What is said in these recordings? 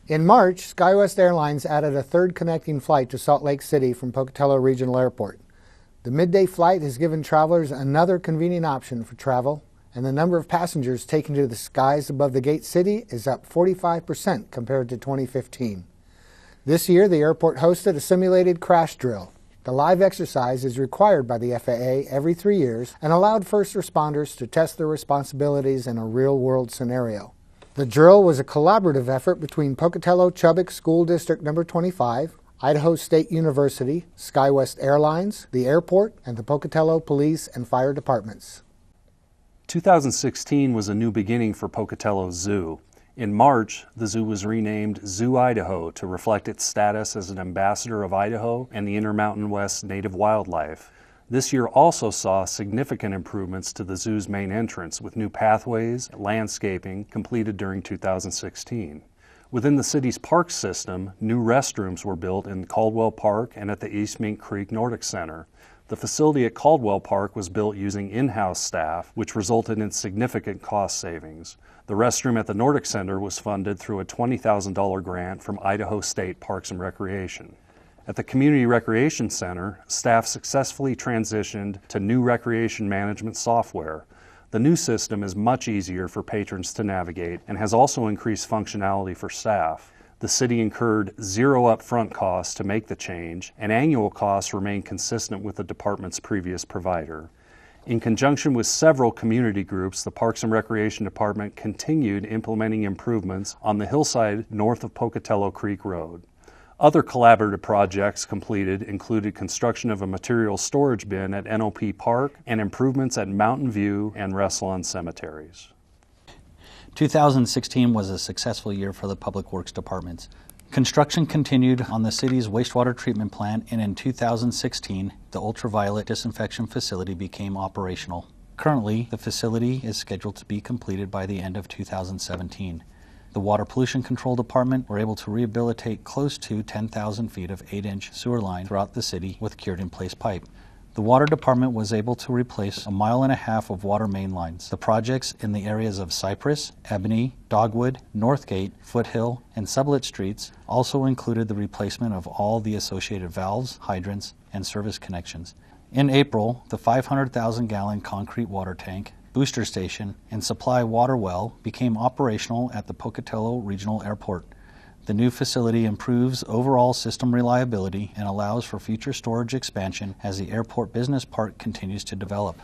In March, SkyWest Airlines added a third connecting flight to Salt Lake City from Pocatello Regional Airport. The midday flight has given travelers another convenient option for travel, and the number of passengers taken to the skies above the Gate City is up 45% compared to 2015. This year, the airport hosted a simulated crash drill. The live exercise is required by the FAA every 3 years and allowed first responders to test their responsibilities in a real-world scenario. The drill was a collaborative effort between Pocatello Chubbuck School District No. 25, Idaho State University, SkyWest Airlines, the airport, and the Pocatello Police and Fire Departments. 2016 was a new beginning for Pocatello Zoo. In March, the zoo was renamed Zoo Idaho to reflect its status as an ambassador of Idaho and the Intermountain West native wildlife. This year also saw significant improvements to the zoo's main entrance, with new pathways and landscaping completed during 2016. Within the city's park system, new restrooms were built in Caldwell Park and at the East Mink Creek Nordic Center. The facility at Caldwell Park was built using in-house staff, which resulted in significant cost savings. The restroom at the Nordic Center was funded through a $20,000 grant from Idaho State Parks and Recreation. At the Community Recreation Center, staff successfully transitioned to new recreation management software. The new system is much easier for patrons to navigate and has also increased functionality for staff. The city incurred zero upfront costs to make the change, and annual costs remain consistent with the department's previous provider. In conjunction with several community groups, the Parks and Recreation Department continued implementing improvements on the hillside north of Pocatello Creek Road. Other collaborative projects completed included construction of a material storage bin at NOP Park and improvements at Mountain View and Restlawn cemeteries. 2016 was a successful year for the Public Works departments. Construction continued on the city's wastewater treatment plant, and in 2016, the ultraviolet disinfection facility became operational. Currently, the facility is scheduled to be completed by the end of 2017. The Water Pollution Control Department were able to rehabilitate close to 10,000 feet of 8-inch sewer line throughout the city with cured-in-place pipe. The Water Department was able to replace 1.5 miles of water main lines. The projects in the areas of Cypress, Ebony, Dogwood, Northgate, Foothill, and Sublet streets also included the replacement of all the associated valves, hydrants, and service connections. In April, the 500,000-gallon concrete water tank, booster station, and supply water well became operational at the Pocatello Regional Airport. The new facility improves overall system reliability and allows for future storage expansion as the airport business park continues to develop.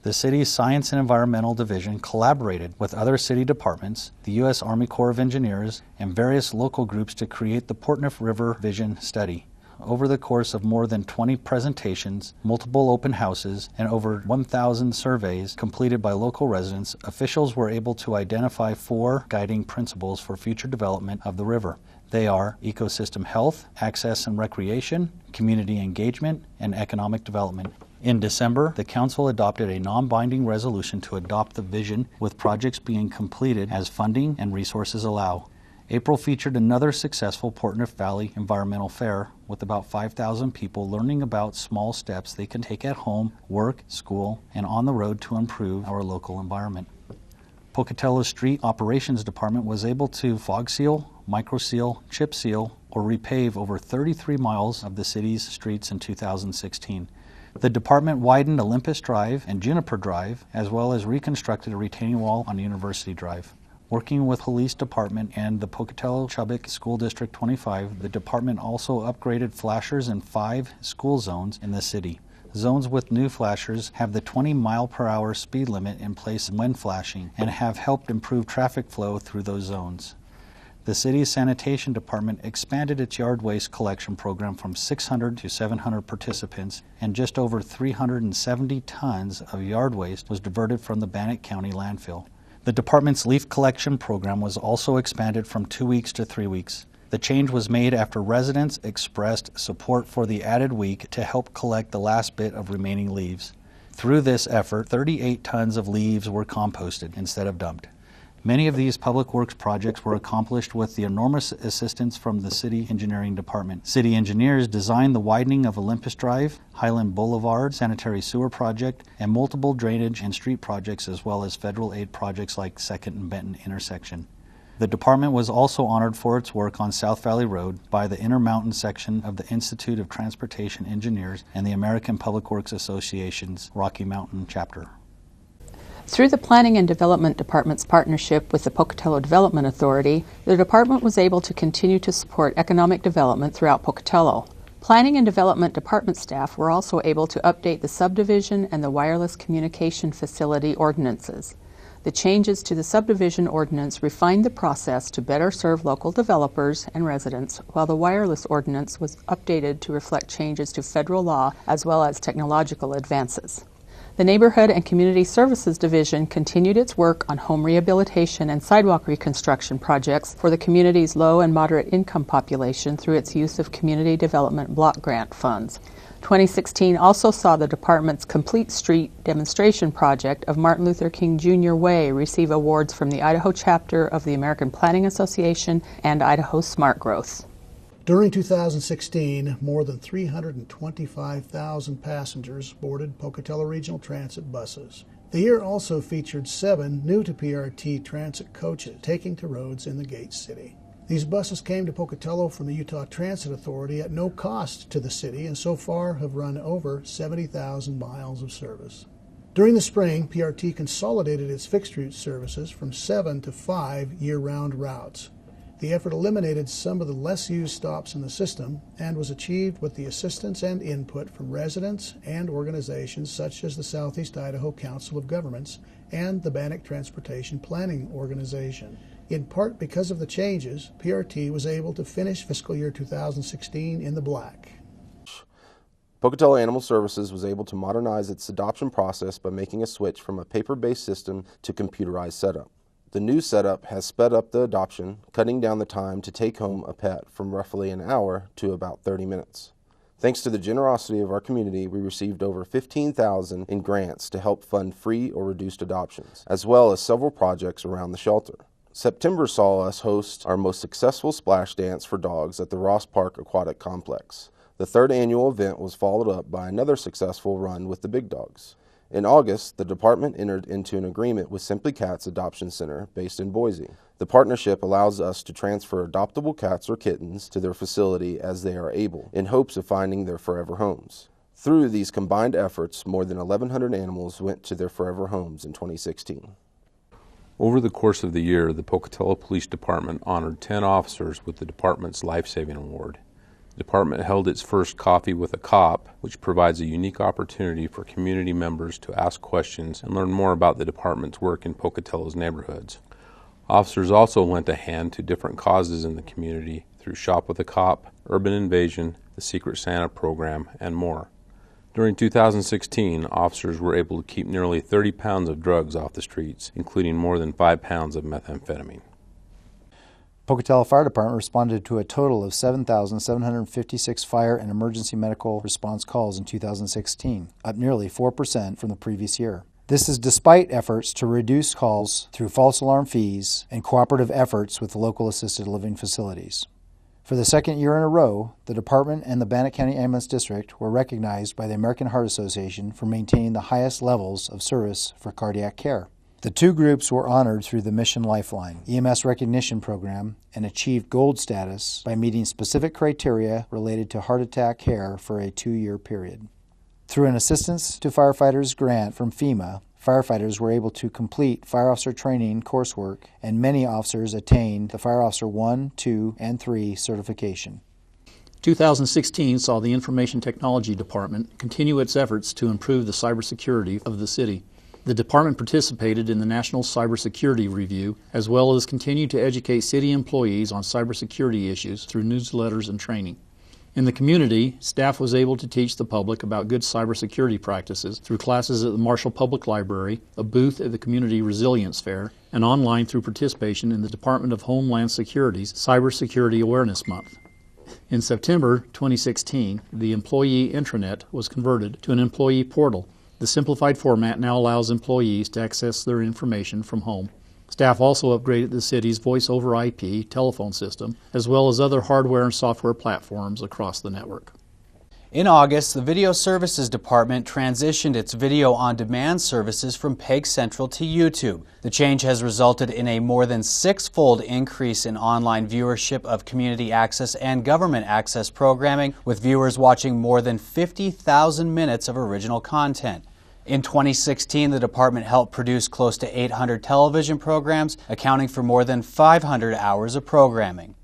The city's Science and Environmental Division collaborated with other city departments, the U.S. Army Corps of Engineers, and various local groups to create the Portneuf River Vision Study. Over the course of more than 20 presentations, multiple open houses, and over 1,000 surveys completed by local residents, officials were able to identify 4 guiding principles for future development of the river. They are ecosystem health, access and recreation, community engagement, and economic development. In December, the Council adopted a non-binding resolution to adopt the vision, with projects being completed as funding and resources allow. April featured another successful Portneuf Valley Environmental Fair with about 5,000 people learning about small steps they can take at home, work, school, and on the road to improve our local environment. Pocatello Street Operations Department was able to fog seal, micro seal, chip seal, or repave over 33 miles of the city's streets in 2016. The department widened Olympus Drive and Juniper Drive, as well as reconstructed a retaining wall on University Drive. Working with Police Department and the Pocatello Chubbuck School District 25, the department also upgraded flashers in 5 school zones in the city. Zones with new flashers have the 20-mile-per-hour speed limit in place when flashing and have helped improve traffic flow through those zones. The city's sanitation department expanded its yard waste collection program from 600 to 700 participants, and just over 370 tons of yard waste was diverted from the Bannock County landfill. The department's leaf collection program was also expanded from 2 weeks to 3 weeks. The change was made after residents expressed support for the added week to help collect the last bit of remaining leaves. Through this effort, 38 tons of leaves were composted instead of dumped. Many of these public works projects were accomplished with the enormous assistance from the City Engineering Department. City engineers designed the widening of Olympus Drive, Highland Boulevard, sanitary sewer project, and multiple drainage and street projects, as well as federal aid projects like 2nd and Benton intersection. The department was also honored for its work on South Valley Road by the Intermountain section of the Institute of Transportation Engineers and the American Public Works Association's Rocky Mountain chapter. Through the Planning and Development Department's partnership with the Pocatello Development Authority, the department was able to continue to support economic development throughout Pocatello. Planning and Development Department staff were also able to update the subdivision and the wireless communication facility ordinances. The changes to the subdivision ordinance refined the process to better serve local developers and residents, while the wireless ordinance was updated to reflect changes to federal law as well as technological advances. The Neighborhood and Community Services Division continued its work on home rehabilitation and sidewalk reconstruction projects for the community's low and moderate income population through its use of Community Development Block Grant funds. 2016 also saw the department's Complete Street demonstration project of Martin Luther King Jr. Way receive awards from the Idaho chapter of the American Planning Association and Idaho Smart Growth. During 2016, more than 325,000 passengers boarded Pocatello Regional Transit buses. The year also featured 7 new-to PRT transit coaches taking to roads in the Gate City. These buses came to Pocatello from the Utah Transit Authority at no cost to the city and so far have run over 70,000 miles of service. During the spring, PRT consolidated its fixed route services from 7 to 5 year-round routes. The effort eliminated some of the less used stops in the system and was achieved with the assistance and input from residents and organizations such as the Southeast Idaho Council of Governments and the Bannock Transportation Planning Organization. In part because of the changes, PRT was able to finish fiscal year 2016 in the black. Pocatello Animal Services was able to modernize its adoption process by making a switch from a paper-based system to computerized setup. The new setup has sped up the adoption, cutting down the time to take home a pet from roughly an hour to about 30 minutes. Thanks to the generosity of our community, we received over $15,000 in grants to help fund free or reduced adoptions, as well as several projects around the shelter. September saw us host our most successful splash dance for dogs at the Ross Park Aquatic Complex. The 3rd annual event was followed up by another successful run with the big dogs. In August, the department entered into an agreement with Simply Cats Adoption Center based in Boise. The partnership allows us to transfer adoptable cats or kittens to their facility as they are able, in hopes of finding their forever homes. Through these combined efforts, more than 1,100 animals went to their forever homes in 2016. Over the course of the year, the Pocatello Police Department honored 10 officers with the department's Life Saving Award. The department held its first Coffee with a Cop, which provides a unique opportunity for community members to ask questions and learn more about the department's work in Pocatello's neighborhoods. Officers also lent a hand to different causes in the community through Shop with a Cop, Urban Invasion, the Secret Santa program, and more. During 2016, officers were able to keep nearly 30 pounds of drugs off the streets, including more than 5 pounds of methamphetamine. Pocatello Fire Department responded to a total of 7,756 fire and emergency medical response calls in 2016, up nearly 4% from the previous year. This is despite efforts to reduce calls through false alarm fees and cooperative efforts with local assisted living facilities. For the 2nd year in a row, the department and the Bannock County Ambulance District were recognized by the American Heart Association for maintaining the highest levels of service for cardiac care. The 2 groups were honored through the Mission Lifeline EMS recognition program and achieved gold status by meeting specific criteria related to heart attack care for a 2-year period. Through an Assistance to Firefighters grant from FEMA, firefighters were able to complete fire officer training coursework, and many officers attained the Fire Officer 1, 2, and 3 certification. 2016 saw the Information Technology Department continue its efforts to improve the cybersecurity of the city. The department participated in the National Cybersecurity Review, as well as continued to educate city employees on cybersecurity issues through newsletters and training. In the community, staff was able to teach the public about good cybersecurity practices through classes at the Marshall Public Library, a booth at the Community Resilience Fair, and online through participation in the Department of Homeland Security's Cybersecurity Awareness Month. In September 2016, the employee intranet was converted to an employee portal. The simplified format now allows employees to access their information from home. Staff also upgraded the city's voice-over-IP telephone system, as well as other hardware and software platforms across the network. In August, the Video Services Department transitioned its video-on-demand services from PEG Central to YouTube. The change has resulted in a more than six-fold increase in online viewership of community access and government access programming, with viewers watching more than 50,000 minutes of original content. In 2016, the department helped produce close to 800 television programs, accounting for more than 500 hours of programming.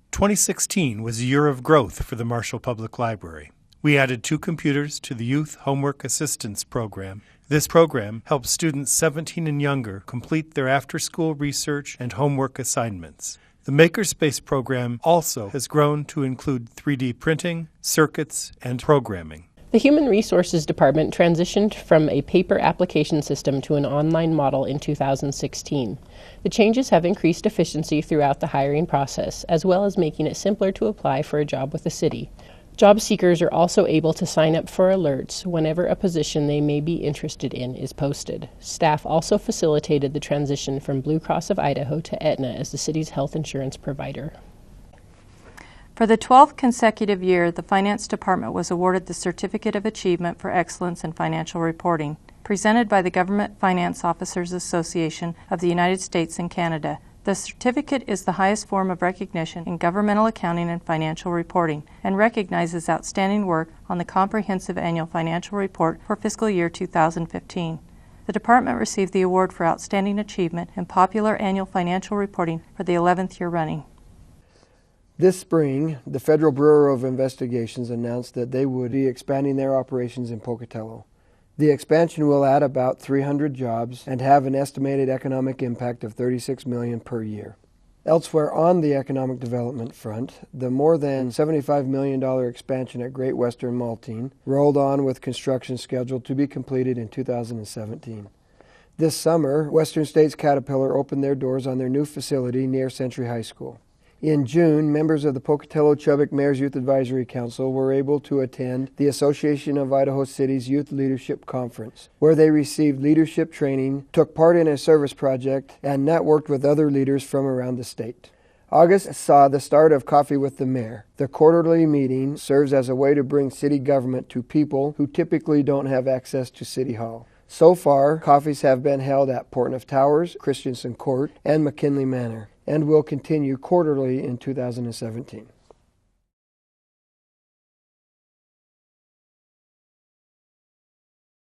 2016 was a year of growth for the Marshall Public Library. We added 2 computers to the Youth Homework Assistance Program. This program helps students 17 and younger complete their after-school research and homework assignments. The Makerspace program also has grown to include 3D printing, circuits, and programming. The Human Resources Department transitioned from a paper application system to an online model in 2016. The changes have increased efficiency throughout the hiring process, as well as making it simpler to apply for a job with the city. Job seekers are also able to sign up for alerts whenever a position they may be interested in is posted. Staff also facilitated the transition from Blue Cross of Idaho to Aetna as the city's health insurance provider. For the 12th consecutive year, the Finance Department was awarded the Certificate of Achievement for Excellence in Financial Reporting, presented by the Government Finance Officers Association of the United States and Canada. The certificate is the highest form of recognition in governmental accounting and financial reporting and recognizes outstanding work on the comprehensive annual financial report for fiscal year 2015. The department received the award for outstanding achievement in popular annual financial reporting for the 11th year running. This spring, the Federal Bureau of Investigations announced that they would be expanding their operations in Pocatello. The expansion will add about 300 jobs and have an estimated economic impact of $36 million per year. Elsewhere on the economic development front, the more than $75 million expansion at Great Western Maltine rolled on with construction scheduled to be completed in 2017. This summer, Western States Caterpillar opened their doors on their new facility near Century High School. In June, members of the Pocatello-Chubbuck Mayor's Youth Advisory Council were able to attend the Association of Idaho Cities Youth Leadership Conference, where they received leadership training, took part in a service project, and networked with other leaders from around the state. August saw the start of Coffee with the Mayor. The quarterly meeting serves as a way to bring city government to people who typically don't have access to City Hall. So far, coffees have been held at Portneuf Towers, Christensen Court, and McKinley Manor, and will continue quarterly in 2017.